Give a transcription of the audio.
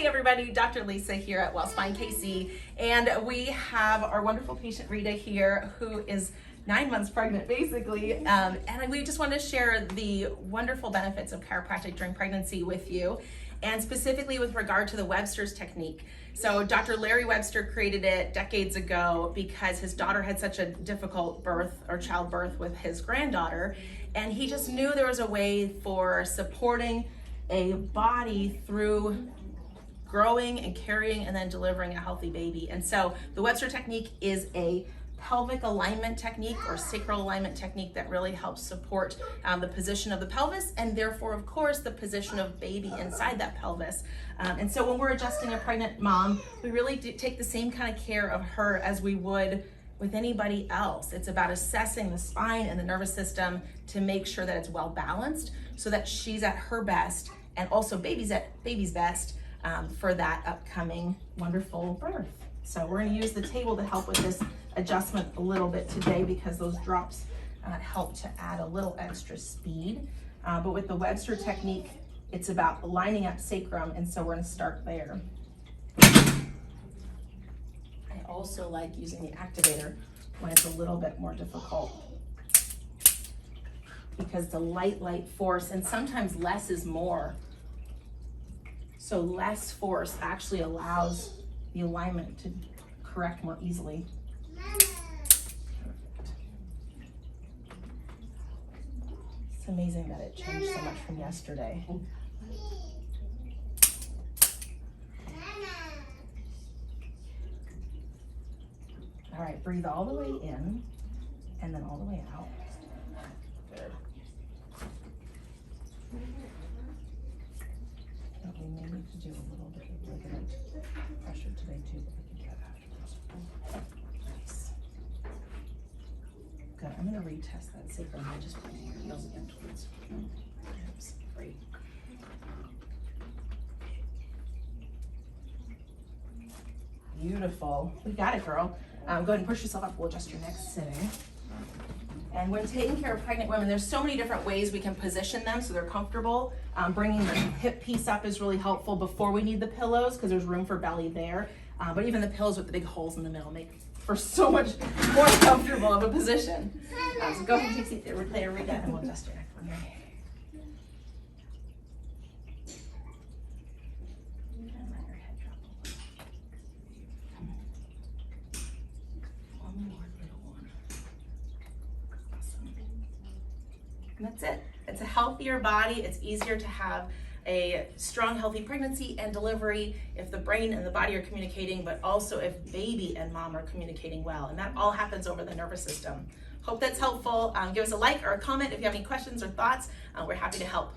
Hey everybody, Dr. Lisa here at WellSpine KC, and we have our wonderful patient Rita here who is 9 months pregnant basically, and we just want to share the wonderful benefits of chiropractic during pregnancy with you, and specifically with regard to the Webster's technique. So Dr. Larry Webster created it decades ago because his daughter had such a difficult birth or childbirth with his granddaughter, and he just knew there was a way for supporting a body through growing and carrying and then delivering a healthy baby. And so the Webster technique is a pelvic alignment technique or sacral alignment technique that really helps support the position of the pelvis and therefore, of course, the position of baby inside that pelvis. And so when we're adjusting a pregnant mom, we really do take the same kind of care of her as we would with anybody else. It's about assessing the spine and the nervous system to make sure that it's well balanced so that she's at her best and also baby's at baby's best for that upcoming wonderful birth. So we're going to use the table to help with this adjustment a little bit today because those drops help to add a little extra speed. But with the Webster technique, it's about lining up sacrum, and so we're going to start there. I also like using the activator when it's a little bit more difficult because the light force, and sometimes less is more. So less force actually allows the alignment to correct more easily. Perfect. It's amazing that it changed so much from yesterday. All right, breathe all the way in and then all the way out. Good. We may need to do a little bit of ligament pressure today too, but we can get afterwards. Nice. Good. I'm going to retest that sacrum by just putting your heels again towards hips. Great. Beautiful. We got it, girl. Go ahead and push yourself up. We'll adjust your next sitting. And when taking care of pregnant women, there's so many different ways we can position them so they're comfortable. Bringing the hip piece up is really helpful before we need the pillows because there's room for belly there. But even the pillows with the big holes in the middle make for so much more comfortable of a position. So go ahead and take a seat there, Rita, and we'll adjust your neck from there. And that's it. It's a healthier body. It's easier to have a strong, healthy pregnancy and delivery if the brain and the body are communicating, but also if baby and mom are communicating well. And that all happens over the nervous system. Hope that's helpful. Give us a like or a comment if you have any questions or thoughts. We're happy to help.